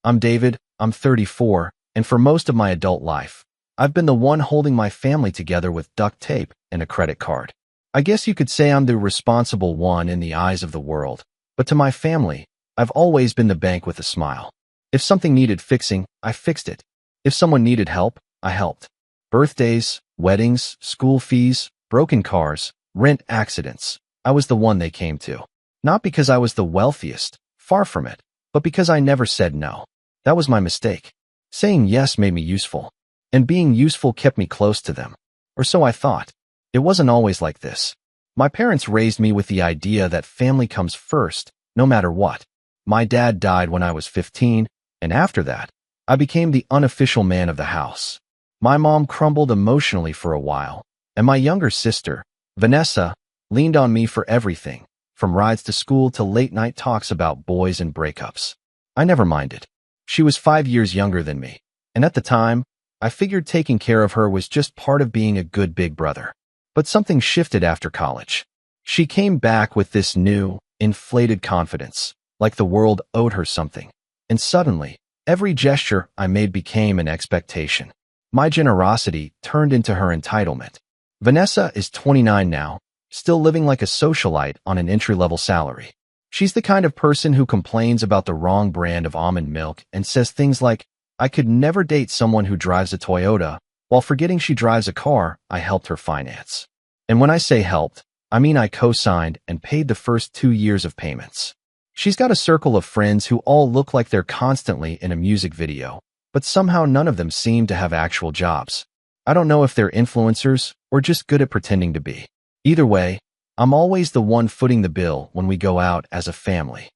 I'm David, I'm 34, and for most of my adult life, I've been the one holding my family together with duct tape and a credit card. I guess you could say I'm the responsible one in the eyes of the world, but to my family, I've always been the bank with a smile. If something needed fixing, I fixed it. If someone needed help, I helped. Birthdays, weddings, school fees, broken cars, rent accidents. I was the one they came to. Not because I was the wealthiest, far from it, but because I never said no. That was my mistake. Saying yes made me useful, and being useful kept me close to them. Or so I thought. It wasn't always like this. My parents raised me with the idea that family comes first, no matter what. My dad died when I was 15, and after that, I became the unofficial man of the house. My mom crumbled emotionally for a while, and my younger sister, Vanessa, leaned on me for everything, from rides to school to late-night talks about boys and breakups. I never minded. She was 5 years younger than me, and at the time, I figured taking care of her was just part of being a good big brother. But something shifted after college. She came back with this new, inflated confidence, like the world owed her something. And suddenly, every gesture I made became an expectation. My generosity turned into her entitlement. Vanessa is 29 now, still living like a socialite on an entry-level salary. She's the kind of person who complains about the wrong brand of almond milk and says things like, "I could never date someone who drives a Toyota," while forgetting she drives a car I helped her finance. And when I say helped, I mean I co-signed and paid the first 2 years of payments. She's got a circle of friends who all look like they're constantly in a music video, but somehow none of them seem to have actual jobs. I don't know if they're influencers or just good at pretending to be. Either way, I'm always the one footing the bill when we go out as a family.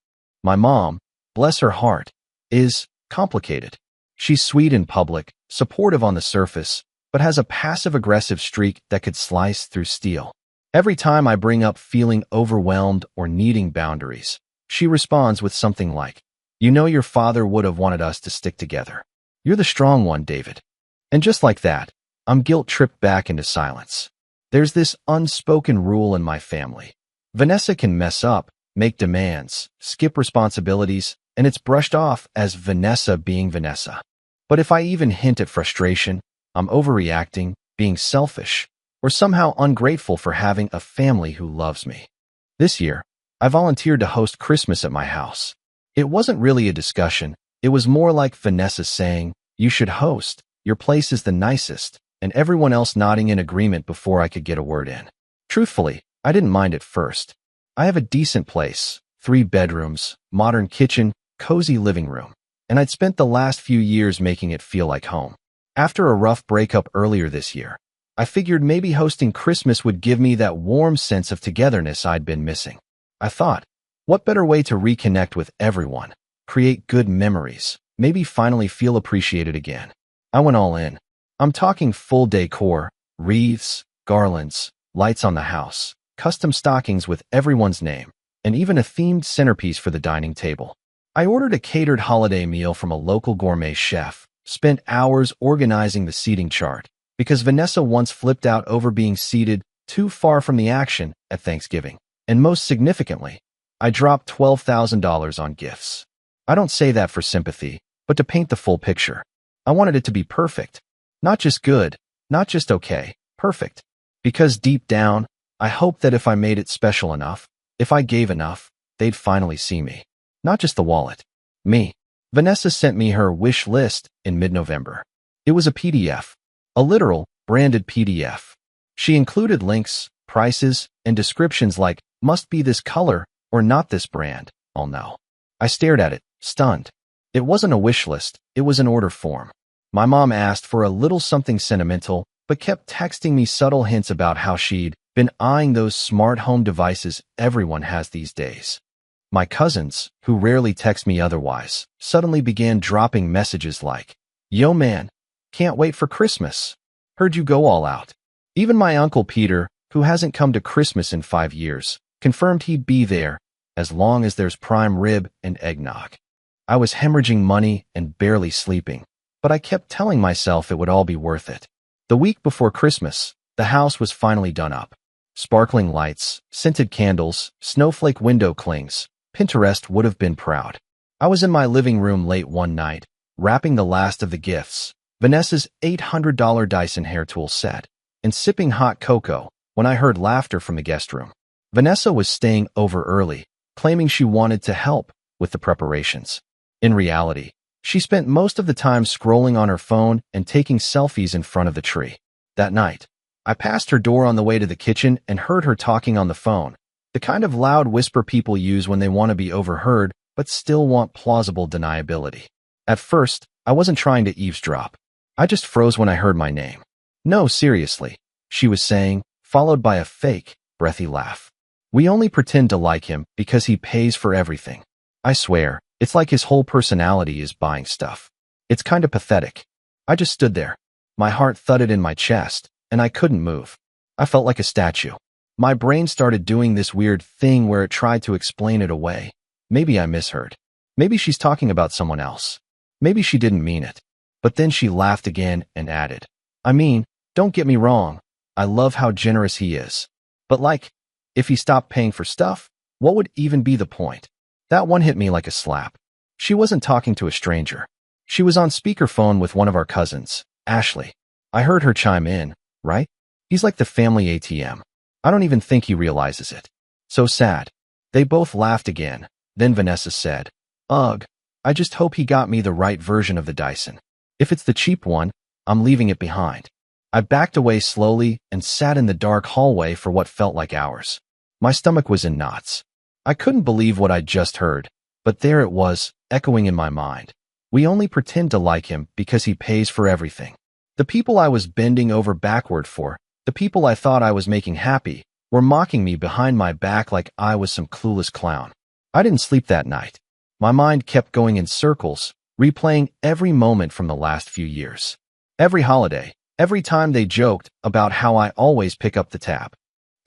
My mom, bless her heart, is complicated. She's sweet in public, supportive on the surface, but has a passive-aggressive streak that could slice through steel. Every time I bring up feeling overwhelmed or needing boundaries, she responds with something like, "You know your father would have wanted us to stick together. You're the strong one, David." And just like that, I'm guilt-tripped back into silence. There's this unspoken rule in my family. Vanessa can mess up, make demands, skip responsibilities, and it's brushed off as Vanessa being Vanessa. But if I even hint at frustration, I'm overreacting, being selfish, or somehow ungrateful for having a family who loves me. This year, I volunteered to host Christmas at my house. It wasn't really a discussion. It was more like Vanessa saying, "You should host. Your place is the nicest," and everyone else nodding in agreement before I could get a word in. Truthfully, I didn't mind at first. I have a decent place, 3 bedrooms, modern kitchen, cozy living room, and I'd spent the last few years making it feel like home. After a rough breakup earlier this year, I figured maybe hosting Christmas would give me that warm sense of togetherness I'd been missing. I thought, what better way to reconnect with everyone, create good memories, maybe finally feel appreciated again. I went all in. I'm talking full decor, wreaths, garlands, lights on the house, custom stockings with everyone's name, and even a themed centerpiece for the dining table. I ordered a catered holiday meal from a local gourmet chef, spent hours organizing the seating chart, because Vanessa once flipped out over being seated too far from the action at Thanksgiving. And most significantly, I dropped $12,000 on gifts. I don't say that for sympathy, but to paint the full picture. I wanted it to be perfect. Not just good, not just okay, perfect. Because deep down, I hoped that if I made it special enough, if I gave enough, they'd finally see me. Not just the wallet. Me. Vanessa sent me her wish list in mid-November. It was a PDF. A literal, branded PDF. She included links, prices, and descriptions like, "Must be this color, or not this brand, I'll know." I stared at it, stunned. It wasn't a wish list, it was an order form. My mom asked for a little something sentimental, but kept texting me subtle hints about how she'd been eyeing those smart home devices everyone has these days. My cousins, who rarely text me otherwise, suddenly began dropping messages like, "Yo man, can't wait for Christmas. Heard you go all out." Even my Uncle Peter, who hasn't come to Christmas in 5 years, confirmed he'd be there, as long as there's prime rib and eggnog. I was hemorrhaging money and barely sleeping, but I kept telling myself it would all be worth it. The week before Christmas, the house was finally done up. Sparkling lights, scented candles, snowflake window clings. Pinterest would have been proud. I was in my living room late one night, wrapping the last of the gifts, Vanessa's $800 Dyson hair tool set, and sipping hot cocoa when I heard laughter from the guest room. Vanessa was staying over early, claiming she wanted to help with the preparations. In reality, she spent most of the time scrolling on her phone and taking selfies in front of the tree. That night, I passed her door on the way to the kitchen and heard her talking on the phone, the kind of loud whisper people use when they want to be overheard but still want plausible deniability. At first, I wasn't trying to eavesdrop. I just froze when I heard my name. "No, seriously," she was saying, followed by a fake, breathy laugh. "We only pretend to like him because he pays for everything. I swear, it's like his whole personality is buying stuff. It's kind of pathetic." I just stood there. My heart thudded in my chest, and I couldn't move. I felt like a statue. My brain started doing this weird thing where it tried to explain it away. Maybe I misheard. Maybe she's talking about someone else. Maybe she didn't mean it. But then she laughed again and added, "I mean, don't get me wrong. I love how generous he is. But like, if he stopped paying for stuff, what would even be the point?" That one hit me like a slap. She wasn't talking to a stranger. She was on speakerphone with one of our cousins, Ashley. I heard her chime in, "Right? He's like the family ATM. I don't even think he realizes it. So sad." They both laughed again. Then Vanessa said, "Ugh, I just hope he got me the right version of the Dyson. If it's the cheap one, I'm leaving it behind." I backed away slowly and sat in the dark hallway for what felt like hours. My stomach was in knots. I couldn't believe what I'd just heard, but there it was, echoing in my mind. We only pretend to like him because he pays for everything. The people I was bending over backward for, the people I thought I was making happy, were mocking me behind my back like I was some clueless clown. I didn't sleep that night. My mind kept going in circles, replaying every moment from the last few years. Every holiday, every time they joked about how I always pick up the tab.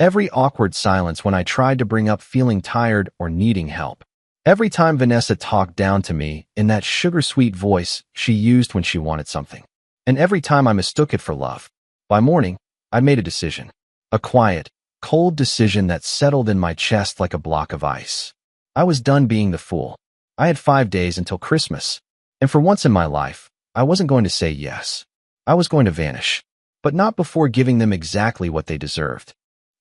Every awkward silence when I tried to bring up feeling tired or needing help. Every time Vanessa talked down to me in that sugar-sweet voice she used when she wanted something. And every time I mistook it for love. By morning, I made a decision. A quiet, cold decision that settled in my chest like a block of ice. I was done being the fool. I had 5 days until Christmas, and for once in my life, I wasn't going to say yes. I was going to vanish, but not before giving them exactly what they deserved.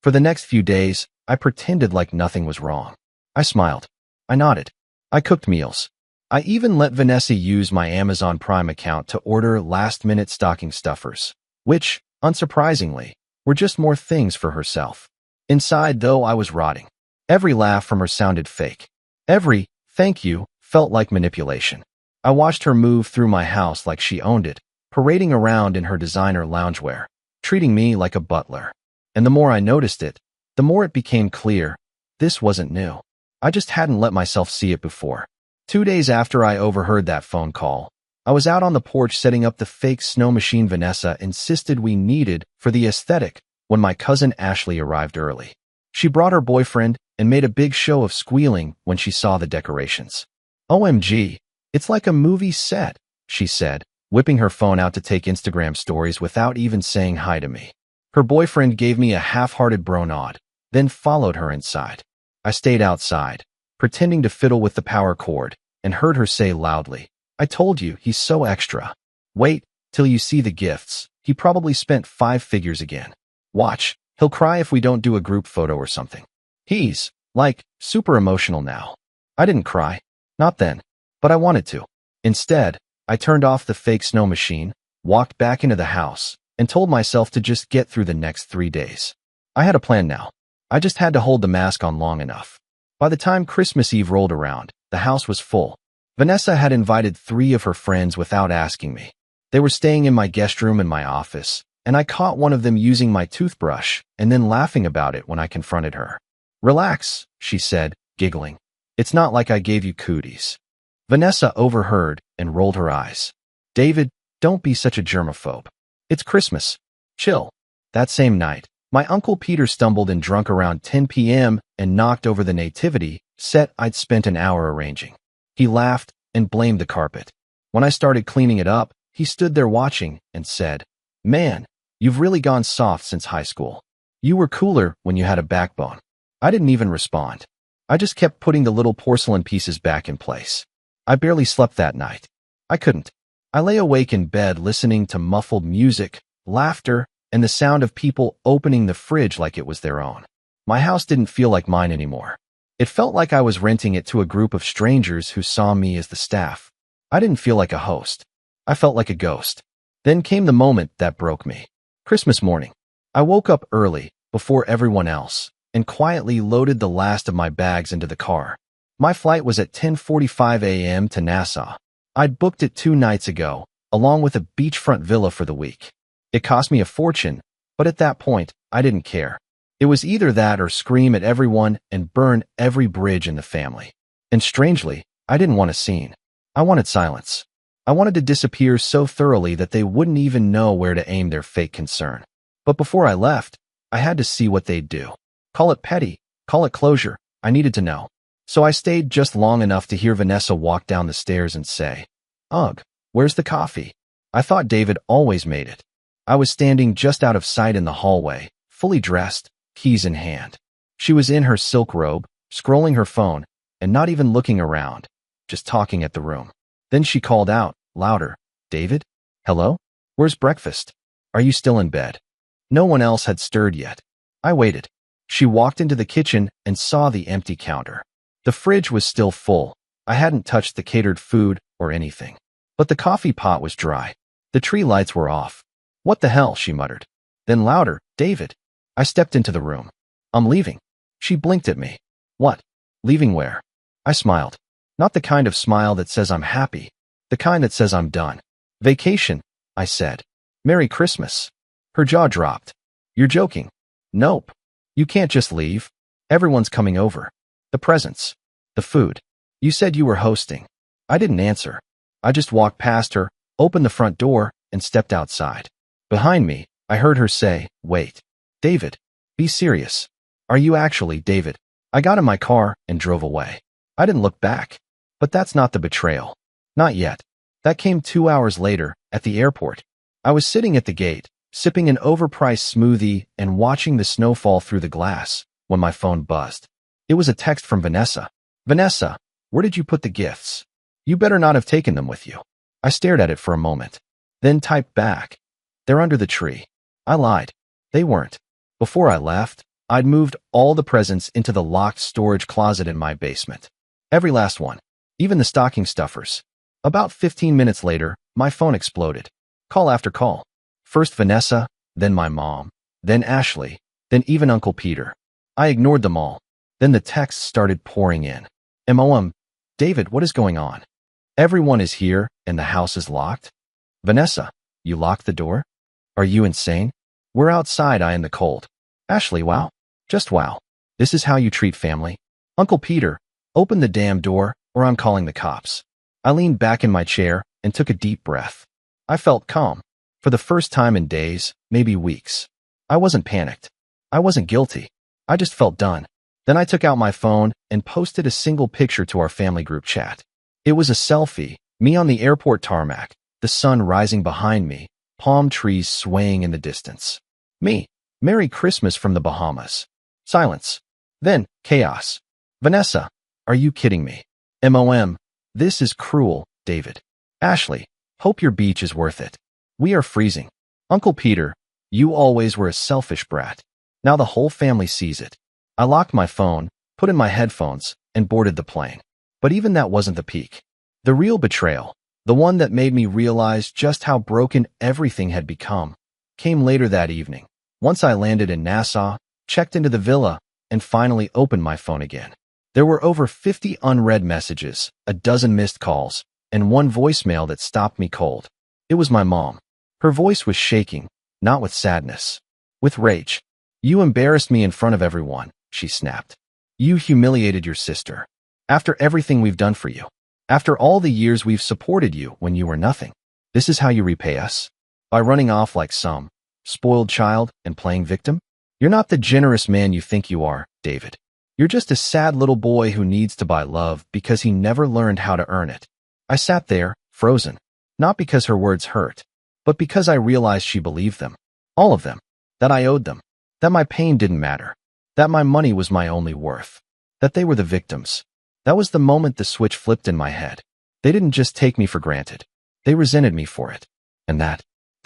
For the next few days, I pretended like nothing was wrong. I smiled. I nodded. I cooked meals. I even let Vanessa use my Amazon Prime account to order last-minute stocking stuffers, which, unsurprisingly, were just more things for herself. Inside, though, I was rotting. Every laugh from her sounded fake. Every "thank you" felt like manipulation. I watched her move through my house like she owned it, parading around in her designer loungewear, treating me like a butler. And the more I noticed it, the more it became clear, this wasn't new. I just hadn't let myself see it before. 2 days after I overheard that phone call, I was out on the porch setting up the fake snow machine Vanessa insisted we needed for the aesthetic when my cousin Ashley arrived early. She brought her boyfriend and made a big show of squealing when she saw the decorations. "OMG, it's like a movie set," she said, whipping her phone out to take Instagram stories without even saying hi to me. Her boyfriend gave me a half-hearted bro nod, then followed her inside. I stayed outside, pretending to fiddle with the power cord, and heard her say loudly, "I told you, he's so extra. Wait till you see the gifts. He probably spent 5 figures again. Watch, he'll cry if we don't do a group photo or something. He's, like, super emotional now." I didn't cry. Not then. But I wanted to. Instead, I turned off the fake snow machine, walked back into the house, and told myself to just get through the next 3 days. I had a plan now. I just had to hold the mask on long enough. By the time Christmas Eve rolled around, the house was full. Vanessa had invited 3 of her friends without asking me. They were staying in my guest room in my office, and I caught one of them using my toothbrush and then laughing about it when I confronted her. "Relax," she said, giggling. "It's not like I gave you cooties." Vanessa overheard and rolled her eyes. "David, don't be such a germaphobe. It's Christmas. Chill." That same night, my Uncle Peter stumbled in drunk around 10 p.m. and knocked over the nativity set I'd spent an hour arranging. He laughed and blamed the carpet. When I started cleaning it up, he stood there watching and said, "Man, you've really gone soft since high school. You were cooler when you had a backbone." I didn't even respond. I just kept putting the little porcelain pieces back in place. I barely slept that night. I couldn't. I lay awake in bed listening to muffled music, laughter, and the sound of people opening the fridge like it was their own. My house didn't feel like mine anymore. It felt like I was renting it to a group of strangers who saw me as the staff. I didn't feel like a host. I felt like a ghost. Then came the moment that broke me. Christmas morning. I woke up early, before everyone else, and quietly loaded the last of my bags into the car. My flight was at 10:45 a.m. to Nassau. I'd booked it 2 nights ago, along with a beachfront villa for the week. It cost me a fortune, but at that point, I didn't care. It was either that or scream at everyone and burn every bridge in the family. And strangely, I didn't want a scene. I wanted silence. I wanted to disappear so thoroughly that they wouldn't even know where to aim their fake concern. But before I left, I had to see what they'd do. Call it petty, call it closure, I needed to know. So I stayed just long enough to hear Vanessa walk down the stairs and say, "Ugh, where's the coffee?" I thought David always made it. I was standing just out of sight in the hallway, fully dressed, keys in hand. She was in her silk robe, scrolling her phone, and not even looking around, just talking at the room. Then she called out, louder, "David? Hello? Where's breakfast? Are you still in bed?" No one else had stirred yet. I waited. She walked into the kitchen and saw the empty counter. The fridge was still full. I hadn't touched the catered food or anything. But the coffee pot was dry. The tree lights were off. "What the hell?" she muttered. Then louder, "David." I stepped into the room. "I'm leaving." She blinked at me. "What? Leaving where?" I smiled. Not the kind of smile that says I'm happy. The kind that says I'm done. "Vacation," I said. "Merry Christmas." Her jaw dropped. "You're joking." "Nope. You can't just leave. Everyone's coming over. The presents. The food. You said you were hosting." I didn't answer. I just walked past her, opened the front door, and stepped outside. Behind me, I heard her say, "Wait. David, be serious. Are you actually David?" I got in my car and drove away. I didn't look back. But that's not the betrayal. Not yet. That came 2 hours later, at the airport. I was sitting at the gate, sipping an overpriced smoothie and watching the snow fall through the glass, when my phone buzzed. It was a text from Vanessa. "Vanessa, where did you put the gifts? You better not have taken them with you." I stared at it for a moment, then typed back, "They're under the tree." I lied. They weren't. Before I left, I'd moved all the presents into the locked storage closet in my basement. Every last one. Even the stocking stuffers. About 15 minutes later, my phone exploded. Call after call. First Vanessa, then my mom, then Ashley, then even Uncle Peter. I ignored them all. Then the texts started pouring in. David, what is going on? Everyone is here and the house is locked? Vanessa, you locked the door? Are you insane? We're outside in the cold. Ashley, wow. Just wow. This is how you treat family? Uncle Peter, open the damn door or I'm calling the cops. I leaned back in my chair and took a deep breath. I felt calm. For the first time in days, maybe weeks. I wasn't panicked. I wasn't guilty. I just felt done. Then I took out my phone and posted a single picture to our family group chat. It was a selfie, me on the airport tarmac, the sun rising behind me, palm trees swaying in the distance. Me, Merry Christmas from the Bahamas. Silence. Then, chaos. Vanessa, are you kidding me? This is cruel, David. Ashley, hope your beach is worth it. We are freezing. Uncle Peter, you always were a selfish brat. Now the whole family sees it. I locked my phone, put in my headphones, and boarded the plane. But even that wasn't the peak. The real betrayal, the one that made me realize just how broken everything had become, came later that evening. Once I landed in Nassau, checked into the villa, and finally opened my phone again. There were over 50 unread messages, a dozen missed calls, and one voicemail that stopped me cold. It was my mom. Her voice was shaking, not with sadness, with rage. "You embarrassed me in front of everyone," she snapped. "You humiliated your sister. After everything we've done for you. After all the years we've supported you when you were nothing. This is how you repay us? By running off like some spoiled child and playing victim? You're not the generous man you think you are, David. You're just a sad little boy who needs to buy love because he never learned how to earn it." I sat there, frozen, not because her words hurt, but because I realized she believed them. All of them. That I owed them. That my pain didn't matter. That my money was my only worth. That they were the victims. That was the moment the switch flipped in my head. They didn't just take me for granted. They resented me for it. And that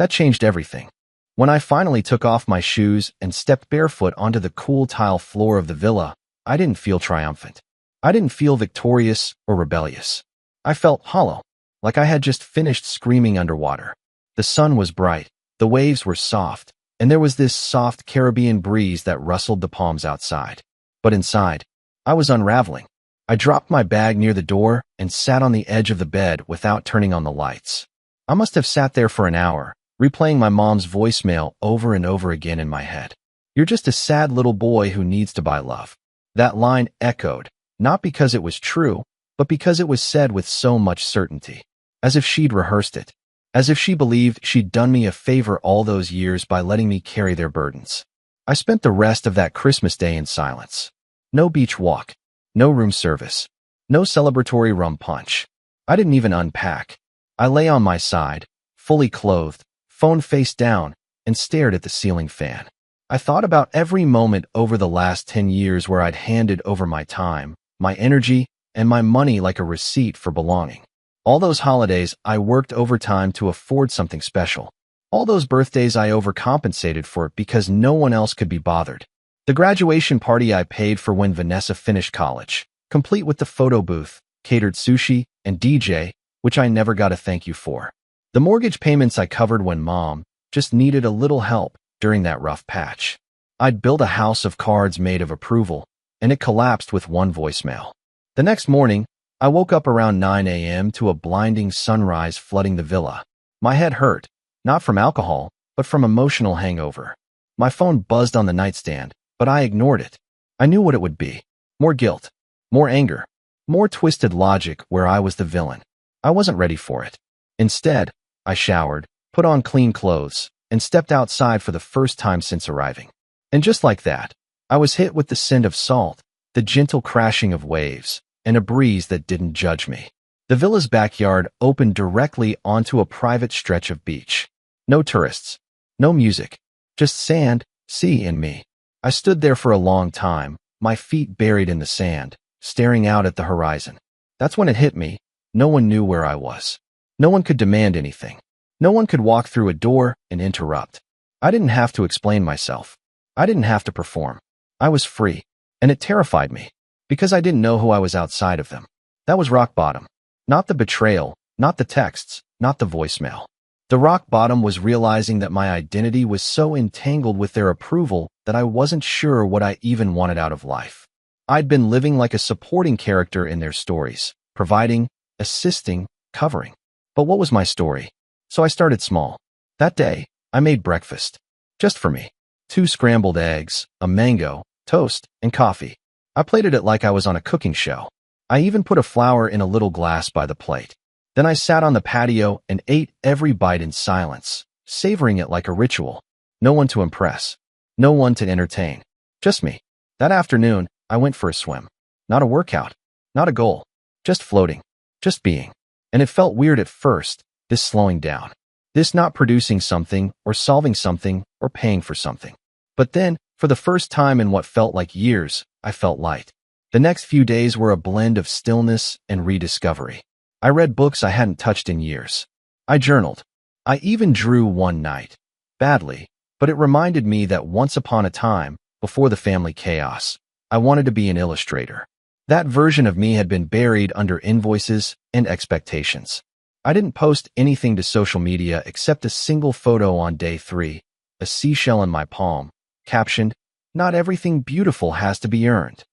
changed everything. When I finally took off my shoes and stepped barefoot onto the cool tile floor of the villa, I didn't feel triumphant. I didn't feel victorious or rebellious. I felt hollow, like I had just finished screaming underwater. The sun was bright, the waves were soft, and there was this soft Caribbean breeze that rustled the palms outside. But inside, I was unraveling. I dropped my bag near the door and sat on the edge of the bed without turning on the lights. I must have sat there for an hour, replaying my mom's voicemail over and over again in my head. "You're just a sad little boy who needs to buy love." That line echoed, not because it was true, but because it was said with so much certainty, as if she'd rehearsed it, as if she believed she'd done me a favor all those years by letting me carry their burdens. I spent the rest of that Christmas day in silence. No beach walk, no room service, no celebratory rum punch. I didn't even unpack. I lay on my side, fully clothed, phone face down, and stared at the ceiling fan. I thought about every moment over the last 10 years where I'd handed over my time, my energy, and my money like a receipt for belonging. All those holidays I worked overtime to afford something special. All those birthdays I overcompensated for because no one else could be bothered. The graduation party I paid for when Vanessa finished college, complete with the photo booth, catered sushi, and DJ, which I never got a thank you for. The mortgage payments I covered when Mom just needed a little help during that rough patch. I'd built a house of cards made of approval, and it collapsed with one voicemail. The next morning, I woke up around 9 a.m. to a blinding sunrise flooding the villa. My head hurt, not from alcohol, but from emotional hangover. My phone buzzed on the nightstand, but I ignored it. I knew what it would be. More guilt, more anger, more twisted logic where I was the villain. I wasn't ready for it. Instead, I showered, put on clean clothes, and stepped outside for the first time since arriving. And just like that, I was hit with the scent of salt, the gentle crashing of waves, and a breeze that didn't judge me. The villa's backyard opened directly onto a private stretch of beach. No tourists, no music, just sand, sea, and me. I stood there for a long time, my feet buried in the sand, staring out at the horizon. That's when it hit me. No one knew where I was. No one could demand anything. No one could walk through a door and interrupt. I didn't have to explain myself. I didn't have to perform. I was free, and it terrified me, because I didn't know who I was outside of them. That was rock bottom. Not the betrayal, not the texts, not the voicemail. The rock bottom was realizing that my identity was so entangled with their approval that I wasn't sure what I even wanted out of life. I'd been living like a supporting character in their stories, providing, assisting, covering. But what was my story? So I started small. That day, I made breakfast. Just for me. 2 scrambled eggs, a mango, toast, and coffee. I plated it like I was on a cooking show. I even put a flower in a little glass by the plate. Then I sat on the patio and ate every bite in silence, savoring it like a ritual. No one to impress. No one to entertain. Just me. That afternoon, I went for a swim. Not a workout. Not a goal. Just floating. Just being. And it felt weird at first, this slowing down. This not producing something, or solving something, or paying for something. But then, for the first time in what felt like years, I felt light. The next few days were a blend of stillness and rediscovery. I read books I hadn't touched in years. I journaled. I even drew one night. Badly, but it reminded me that once upon a time, before the family chaos, I wanted to be an illustrator. That version of me had been buried under invoices and expectations. I didn't post anything to social media except a single photo on day 3, a seashell in my palm, captioned, "Not everything beautiful has to be earned."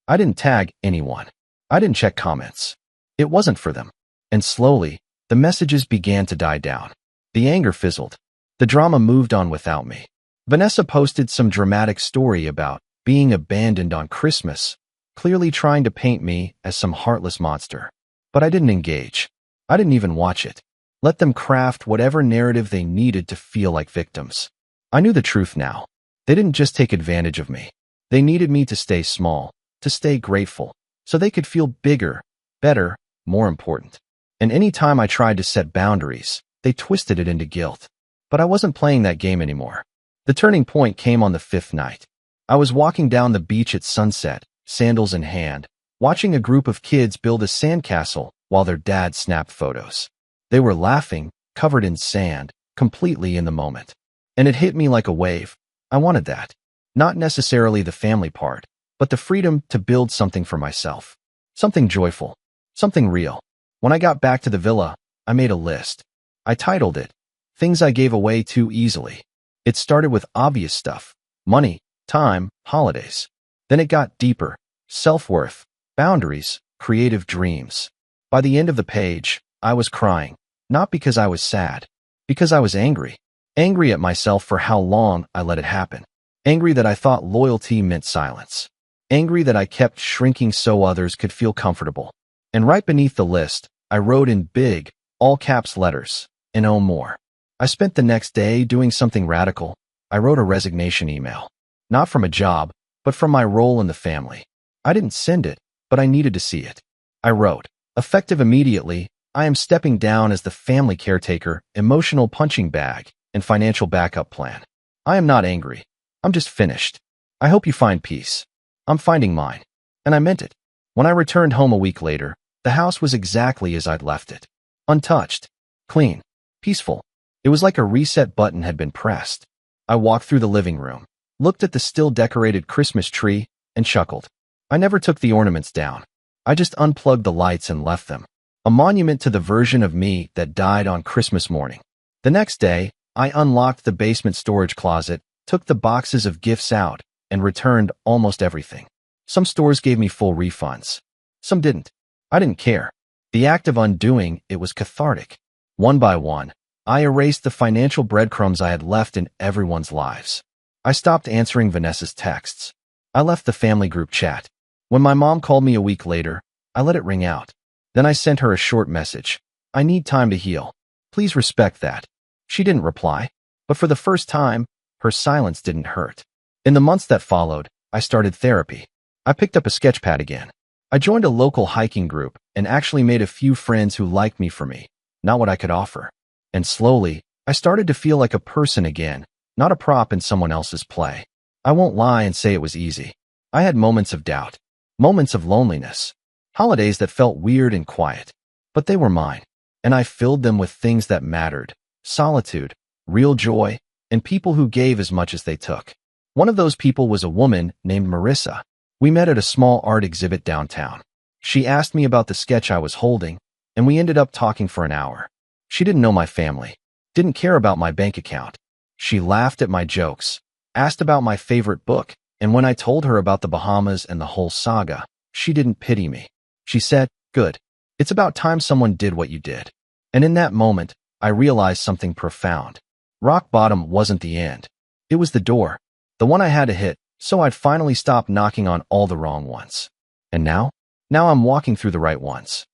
I didn't tag anyone. I didn't check comments. It wasn't for them. And slowly, the messages began to die down. The anger fizzled. The drama moved on without me. Vanessa posted some dramatic story about being abandoned on Christmas, clearly trying to paint me as some heartless monster. But I didn't engage. I didn't even watch it. Let them craft whatever narrative they needed to feel like victims. I knew the truth now. They didn't just take advantage of me. They needed me to stay small, to stay grateful, so they could feel bigger, better, more important. And any time I tried to set boundaries, they twisted it into guilt. But I wasn't playing that game anymore. The turning point came on the 5th night. I was walking down the beach at sunset, sandals in hand, watching a group of kids build a sandcastle while their dad snapped photos. They were laughing, covered in sand, completely in the moment. And it hit me like a wave. I wanted that. Not necessarily the family part, but the freedom to build something for myself. Something joyful. Something real. When I got back to the villa, I made a list. I titled it, Things I Gave Away Too Easily. It started with obvious stuff. Money, time, holidays. Then it got deeper. Self-worth, boundaries, creative dreams. By the end of the page, I was crying. Not because I was sad. Because I was angry. Angry at myself for how long I let it happen. Angry that I thought loyalty meant silence. Angry that I kept shrinking so others could feel comfortable. And right beneath the list, I wrote in big, all-caps letters, "No more." I spent the next day doing something radical. I wrote a resignation email. Not from a job, but from my role in the family. I didn't send it, but I needed to see it. I wrote, effective immediately, I am stepping down as the family caretaker, emotional punching bag, and financial backup plan. I am not angry. I'm just finished. I hope you find peace. I'm finding mine. And I meant it. When I returned home a week later, the house was exactly as I'd left it. Untouched. Clean. Peaceful. It was like a reset button had been pressed. I walked through the living room, looked at the still decorated Christmas tree, and chuckled. I never took the ornaments down. I just unplugged the lights and left them. A monument to the version of me that died on Christmas morning. The next day, I unlocked the basement storage closet, took the boxes of gifts out, and returned almost everything. Some stores gave me full refunds. Some didn't. I didn't care. The act of undoing it was cathartic. One by one, I erased the financial breadcrumbs I had left in everyone's lives. I stopped answering Vanessa's texts. I left the family group chat. When my mom called me a week later, I let it ring out. Then I sent her a short message. I need time to heal. Please respect that. She didn't reply, but for the first time, her silence didn't hurt. In the months that followed, I started therapy. I picked up a sketch pad again. I joined a local hiking group and actually made a few friends who liked me for me, not what I could offer. And slowly, I started to feel like a person again, not a prop in someone else's play. I won't lie and say it was easy. I had moments of doubt, moments of loneliness, holidays that felt weird and quiet, but they were mine, and I filled them with things that mattered, solitude, real joy, and people who gave as much as they took. One of those people was a woman named Marissa. We met at a small art exhibit downtown. She asked me about the sketch I was holding, and we ended up talking for an hour. She didn't know my family, didn't care about my bank account. She laughed at my jokes, asked about my favorite book, and when I told her about the Bahamas and the whole saga, she didn't pity me. She said, "Good. It's about time someone did what you did." And in that moment, I realized something profound. Rock bottom wasn't the end. It was the door, the one I had to hit, so I'd finally stop knocking on all the wrong ones. And now I'm walking through the right ones.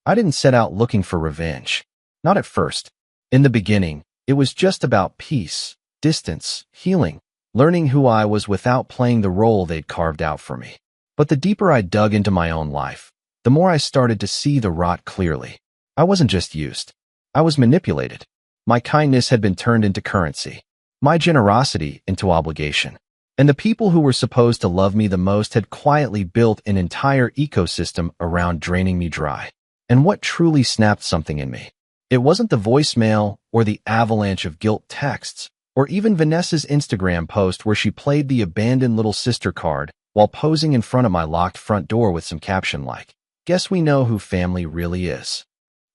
I didn't set out looking for revenge. Not at first. In the beginning, it was just about peace, distance, healing, learning who I was without playing the role they'd carved out for me. But the deeper I dug into my own life, the more I started to see the rot clearly. I wasn't just used. I was manipulated. My kindness had been turned into currency, my generosity into obligation. And the people who were supposed to love me the most had quietly built an entire ecosystem around draining me dry. And what truly snapped something in me? It wasn't the voicemail or the avalanche of guilt texts, or even Vanessa's Instagram post where she played the abandoned little sister card while posing in front of my locked front door with some caption like, "Guess we know who family really is."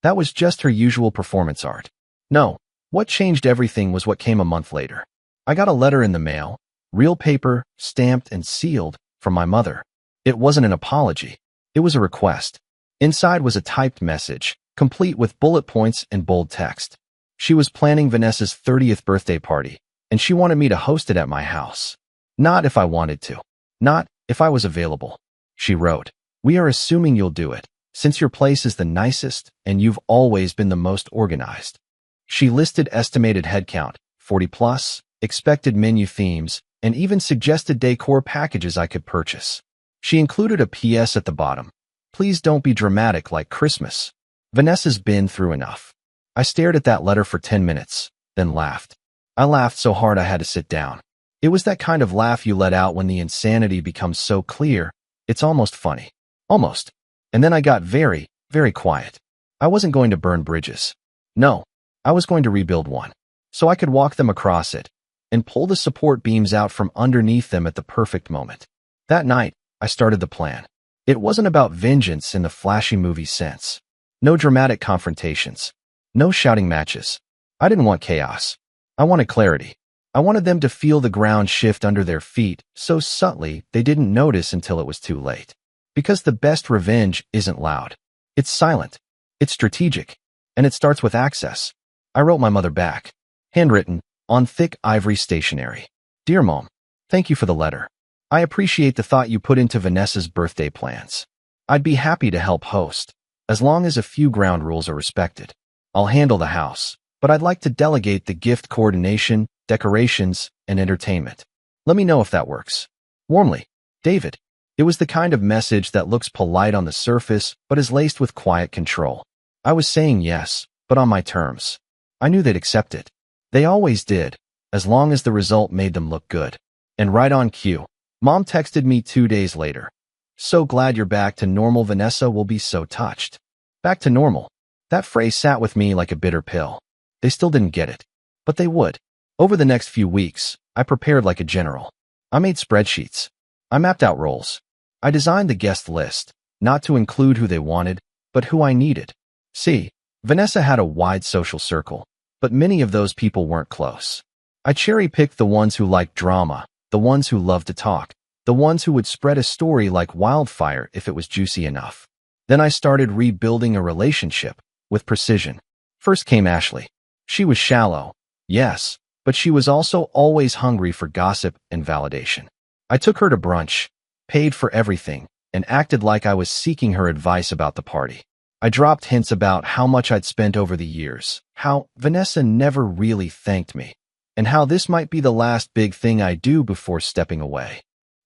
That was just her usual performance art. No, what changed everything was what came a month later. I got a letter in the mail, real paper, stamped and sealed, from my mother. It wasn't an apology. It was a request. Inside was a typed message, complete with bullet points and bold text. She was planning Vanessa's 30th birthday party, and she wanted me to host it at my house. Not if I wanted to. Not if I was available. She wrote, "We are assuming you'll do it, since your place is the nicest and you've always been the most organized." She listed estimated headcount, 40 plus, expected menu themes, and even suggested decor packages I could purchase. She included a PS at the bottom. "Please don't be dramatic like Christmas. Vanessa's been through enough." I stared at that letter for 10 minutes, then laughed. I laughed so hard I had to sit down. It was that kind of laugh you let out when the insanity becomes so clear, it's almost funny. Almost. And then I got very, very quiet. I wasn't going to burn bridges. No, I was going to rebuild one, so I could walk them across it and pull the support beams out from underneath them at the perfect moment. That night, I started the plan. It wasn't about vengeance in the flashy movie sense. No dramatic confrontations. No shouting matches. I didn't want chaos. I wanted clarity. I wanted them to feel the ground shift under their feet so subtly they didn't notice until it was too late. Because the best revenge isn't loud. It's silent. It's strategic. And it starts with access. I wrote my mother back. Handwritten, on thick ivory stationery. Dear Mom, thank you for the letter. I appreciate the thought you put into Vanessa's birthday plans. I'd be happy to help host, as long as a few ground rules are respected. I'll handle the house, but I'd like to delegate the gift coordination, decorations, and entertainment. Let me know if that works. Warmly, David. It was the kind of message that looks polite on the surface, but is laced with quiet control. I was saying yes, but on my terms. I knew they'd accept it. They always did, as long as the result made them look good. And right on cue, Mom texted me 2 days later. So glad you're back to normal. Vanessa will be so touched. Back to normal. That phrase sat with me like a bitter pill. They still didn't get it, but they would. Over the next few weeks, I prepared like a general. I made spreadsheets. I mapped out roles. I designed the guest list, not to include who they wanted, but who I needed. See, Vanessa had a wide social circle, but many of those people weren't close. I cherry-picked the ones who liked drama, the ones who loved to talk, the ones who would spread a story like wildfire if it was juicy enough. Then I started rebuilding a relationship, with precision. First came Ashley. She was shallow, yes, but she was also always hungry for gossip and validation. I took her to brunch, paid for everything, and acted like I was seeking her advice about the party. I dropped hints about how much I'd spent over the years, how Vanessa never really thanked me, and how this might be the last big thing I do before stepping away.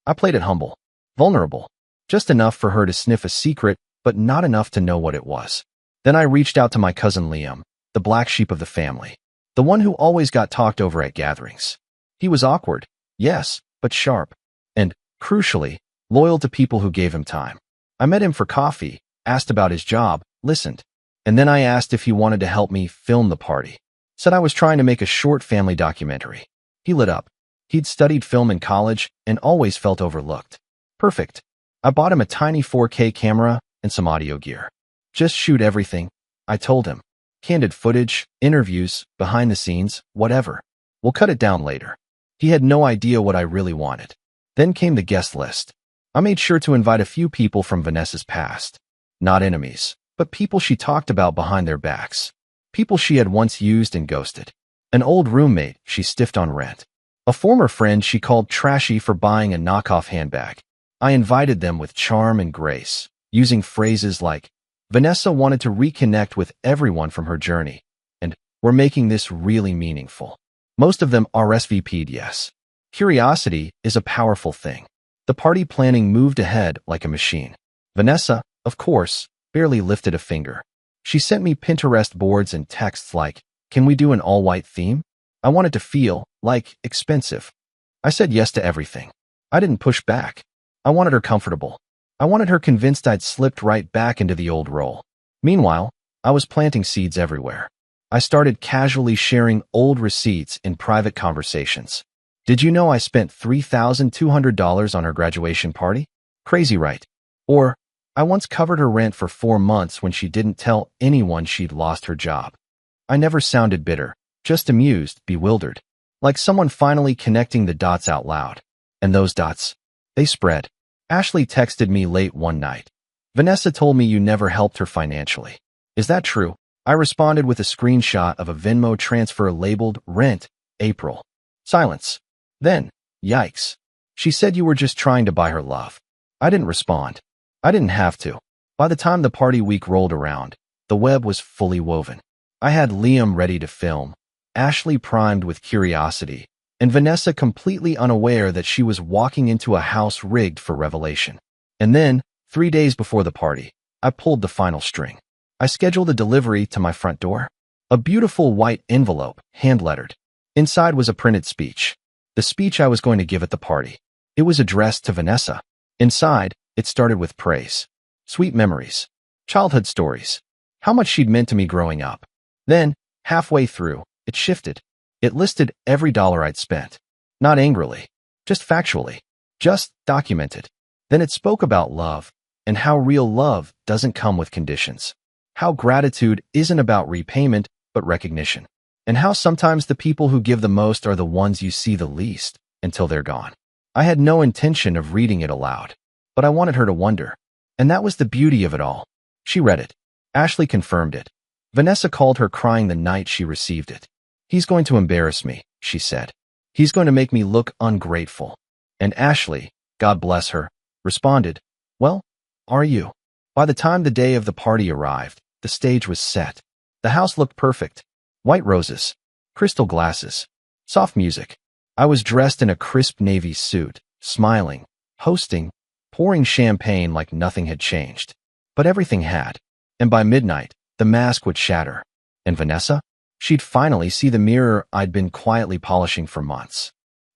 I played it humble, vulnerable, just enough for her to sniff a secret, but not enough to know what it was. Then I reached out to my cousin Liam, the black sheep of the family, the one who always got talked over at gatherings. He was awkward, yes, but sharp, and, crucially, loyal to people who gave him time. I met him for coffee, asked about his job, listened, and then I asked if he wanted to help me film the party. Said I was trying to make a short family documentary. He lit up. He'd studied film in college and always felt overlooked. Perfect. I bought him a tiny 4K camera and some audio gear. Just shoot everything, I told him. Candid footage, interviews, behind the scenes, whatever. We'll cut it down later. He had no idea what I really wanted. Then came the guest list. I made sure to invite a few people from Vanessa's past. Not enemies, but people she talked about behind their backs. People she had once used and ghosted. An old roommate she stiffed on rent. A former friend she called trashy for buying a knockoff handbag. I invited them with charm and grace, using phrases like, Vanessa wanted to reconnect with everyone from her journey, and we're making this really meaningful. Most of them RSVP'd yes. Curiosity is a powerful thing. The party planning moved ahead like a machine. Vanessa, of course, barely lifted a finger. She sent me Pinterest boards and texts like, can we do an all-white theme? I wanted to feel, like, expensive. I said yes to everything. I didn't push back. I wanted her comfortable. I wanted her convinced I'd slipped right back into the old role. Meanwhile, I was planting seeds everywhere. I started casually sharing old receipts in private conversations. Did you know I spent $3,200 on her graduation party? Crazy, right? Or, I once covered her rent for 4 months when she didn't tell anyone she'd lost her job. I never sounded bitter, just amused, bewildered, like someone finally connecting the dots out loud. And those dots, they spread. Ashley texted me late one night. Vanessa told me you never helped her financially. Is that true? I responded with a screenshot of a Venmo transfer labeled Rent, April. Silence. Then, yikes. She said you were just trying to buy her love. I didn't respond. I didn't have to. By the time the party week rolled around, the web was fully woven. I had Liam ready to film, Ashley primed with curiosity, and Vanessa completely unaware that she was walking into a house rigged for revelation. And then, 3 days before the party, I pulled the final string. I scheduled a delivery to my front door. A beautiful white envelope, hand-lettered. Inside was a printed speech. The speech I was going to give at the party. It was addressed to Vanessa. Inside, it started with praise. Sweet memories. Childhood stories. how much she'd meant to me growing up. Then, halfway through, it shifted. It listed every dollar I'd spent. Not angrily, just factually, just documented. Then it spoke about love, and how real love doesn't come with conditions. How gratitude isn't about repayment, but recognition. And how sometimes the people who give the most are the ones you see the least until they're gone. I had no intention of reading it aloud, but I wanted her to wonder. And that was the beauty of it all. She read it. Ashley confirmed it. Vanessa called her crying the night she received it. He's going to embarrass me, she said. He's going to make me look ungrateful. And Ashley, God bless her, responded, well, are you? By the time the day of the party arrived, the stage was set. The house looked perfect. White roses, crystal glasses, soft music. I was dressed in a crisp navy suit, smiling, hosting, pouring champagne like nothing had changed. But everything had. And by midnight, the mask would shatter. And Vanessa? She'd finally see the mirror I'd been quietly polishing for months.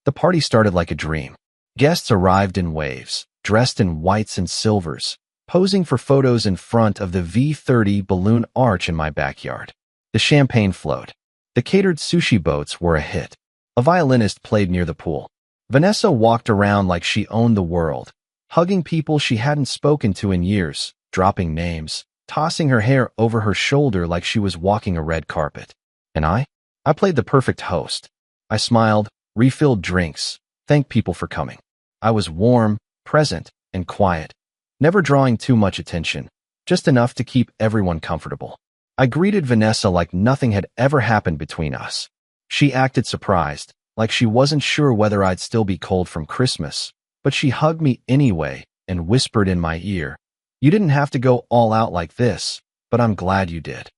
The party started like a dream. Guests arrived in waves, dressed in whites and silvers, posing for photos in front of the V30 balloon arch in my backyard. The champagne flowed. The catered sushi boats were a hit. A violinist played near the pool. Vanessa walked around like she owned the world, hugging people she hadn't spoken to in years, dropping names, tossing her hair over her shoulder like she was walking a red carpet. And I played the perfect host. I smiled, refilled drinks, thanked people for coming. I was warm, present, and quiet, never drawing too much attention, just enough to keep everyone comfortable. I greeted Vanessa like nothing had ever happened between us. She acted surprised, like she wasn't sure whether I'd still be cold from Christmas, but she hugged me anyway and whispered in my ear, "You didn't have to go all out like this, but I'm glad you did."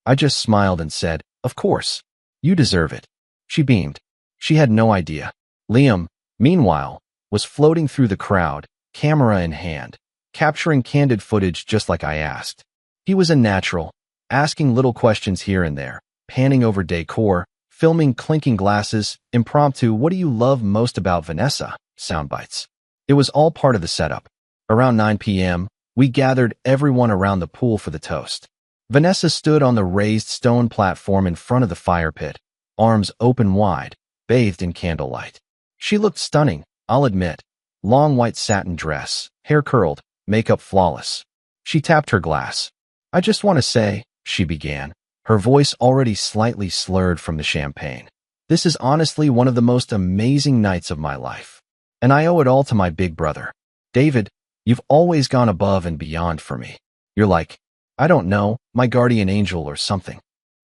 I just smiled and said, "Of course. You deserve it." She beamed. She had no idea. Liam, meanwhile, was floating through the crowd, camera in hand, capturing candid footage just like I asked. He was a natural, asking little questions here and there, panning over decor, filming clinking glasses, impromptu "What do you love most about Vanessa?" soundbites. It was all part of the setup. Around 9 p.m., we gathered everyone around the pool for the toast. Vanessa stood on the raised stone platform in front of the fire pit, arms open wide, bathed in candlelight. She looked stunning, I'll admit. Long white satin dress, hair curled, makeup flawless. She tapped her glass. "I just want to say," she began, her voice already slightly slurred from the champagne, "this is honestly one of the most amazing nights of my life. And I owe it all to my big brother. David, you've always gone above and beyond for me. You're like, I don't know, my guardian angel or something."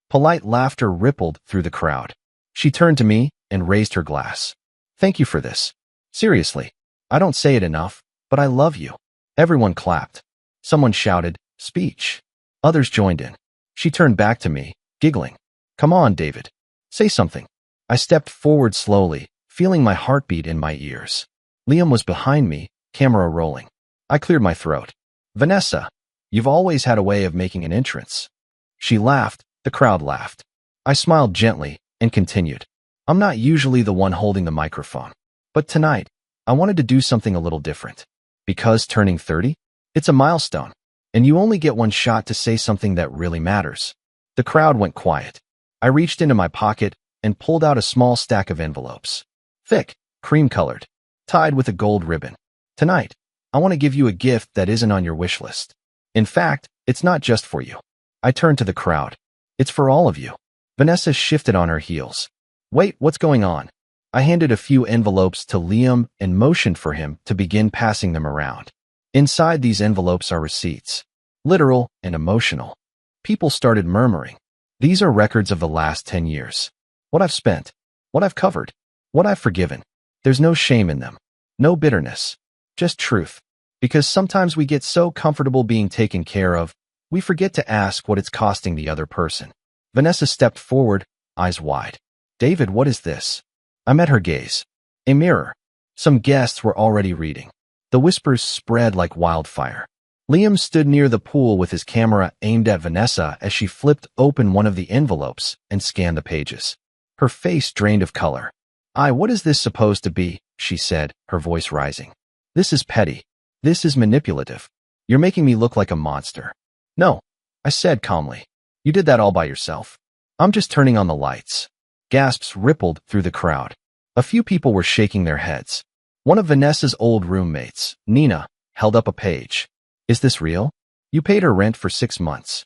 Polite laughter rippled through the crowd. She turned to me and raised her glass. "Thank you for this. Seriously, I don't say it enough, but I love you." Everyone clapped. Someone shouted, "Speech." Others joined in. She turned back to me, giggling. "Come on, David. Say something." I stepped forward slowly, feeling my heartbeat in my ears. Liam was behind me, camera rolling. I cleared my throat. "Vanessa, you've always had a way of making an entrance." She laughed. The crowd laughed. I smiled gently and continued. "I'm not usually the one holding the microphone, but tonight, I wanted to do something a little different. Because turning 30? It's a milestone, and you only get one shot to say something that really matters." The crowd went quiet. I reached into my pocket and pulled out a small stack of envelopes. Thick, cream-colored, tied with a gold ribbon. "Tonight, I want to give you a gift that isn't on your wish list. In fact, it's not just for you." I turned to the crowd. "It's for all of you." Vanessa shifted on her heels. "Wait, what's going on?" I handed a few envelopes to Liam and motioned for him to begin passing them around. Inside these envelopes are receipts. Literal and emotional. People started murmuring. These are records of the last 10 years. What I've spent. What I've covered. What I've forgiven. There's no shame in them. No bitterness. Just truth. Because sometimes we get so comfortable being taken care of, we forget to ask what it's costing the other person. Vanessa stepped forward, eyes wide. "David, what is this?" I met her gaze. A mirror. Some guests were already reading. The whispers spread like wildfire. Liam stood near the pool with his camera aimed at Vanessa as she flipped open one of the envelopes and scanned the pages. Her face drained of color. What is this supposed to be?" she said, her voice rising. "This is petty. This is manipulative. You're making me look like a monster." "No." I said calmly. You did that all by yourself. I'm just turning on the lights. Gasps rippled through the crowd. A few people were shaking their heads. One of Vanessa's old roommates, Nina, held up a page. Is this real? You paid her rent for 6 months.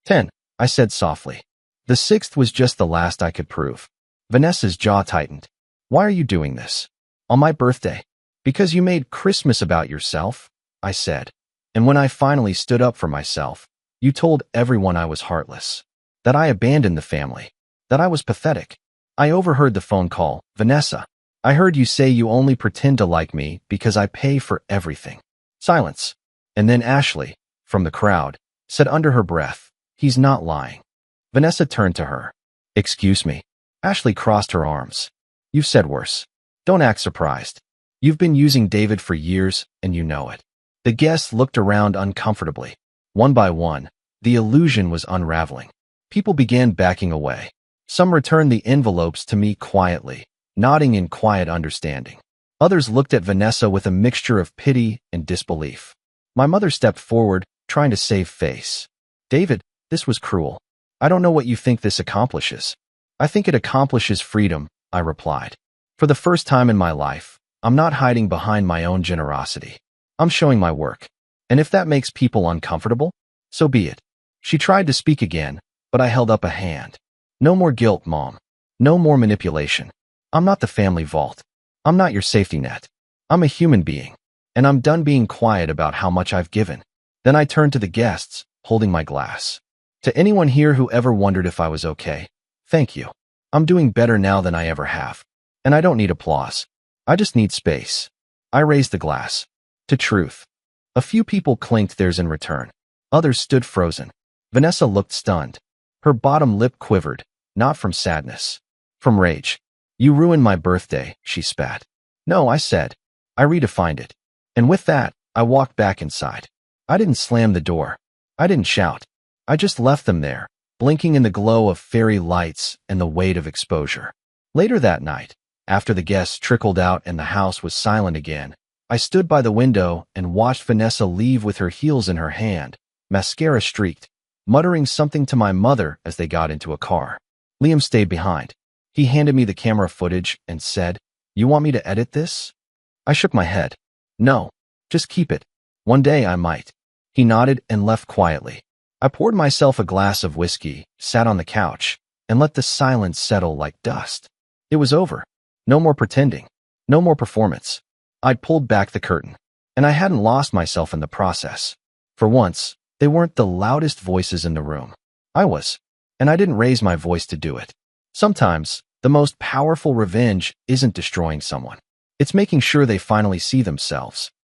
10, I said softly. The 6th was just the last I could prove. Vanessa's jaw tightened. Why are you doing this? On my birthday? Because you made Christmas about yourself, I said. And when I finally stood up for myself, you told everyone I was heartless, that I abandoned the family, that I was pathetic. I overheard the phone call. Vanessa, I heard you say you only pretend to like me because I pay for everything. Silence. And then Ashley, from the crowd, said under her breath, he's not lying. Vanessa turned to her. Excuse me. Ashley crossed her arms. You've said worse. Don't act surprised. You've been using David for years, and you know it. The guests looked around uncomfortably. One by one, the illusion was unraveling. People began backing away. Some returned the envelopes to me quietly, nodding in quiet understanding. Others looked at Vanessa with a mixture of pity and disbelief. My mother stepped forward, trying to save face. David, this was cruel. I don't know what you think this accomplishes. I think it accomplishes freedom, I replied. For the first time in my life, I'm not hiding behind my own generosity. I'm showing my work. And if that makes people uncomfortable, so be it. She tried to speak again, but I held up a hand. No more guilt, Mom. No more manipulation. I'm not the family vault. I'm not your safety net. I'm a human being, and I'm done being quiet about how much I've given. Then I turned to the guests, holding my glass. To anyone here who ever wondered if I was okay, thank you. I'm doing better now than I ever have. And I don't need applause. I just need space. I raised the glass. To truth. A few people clinked theirs in return. Others stood frozen. Vanessa looked stunned. Her bottom lip quivered, not from sadness. From rage. You ruined my birthday, she spat. No, I said. I redefined it. And with that, I walked back inside. I didn't slam the door. I didn't shout. I just left them there, blinking in the glow of fairy lights and the weight of exposure. Later that night, after the guests trickled out and the house was silent again, I stood by the window and watched Vanessa leave with her heels in her hand, mascara streaked, muttering something to my mother as they got into a car. Liam stayed behind. He handed me the camera footage and said, "You want me to edit this?" I shook my head. No, just keep it. One day I might. He nodded and left quietly. I poured myself a glass of whiskey, sat on the couch, and let the silence settle like dust. It was over. No more pretending. No more performance. I'd pulled back the curtain, and I hadn't lost myself in the process. For once, they weren't the loudest voices in the room. I was, and I didn't raise my voice to do it. Sometimes, the most powerful revenge isn't destroying someone. It's making sure they finally see themselves,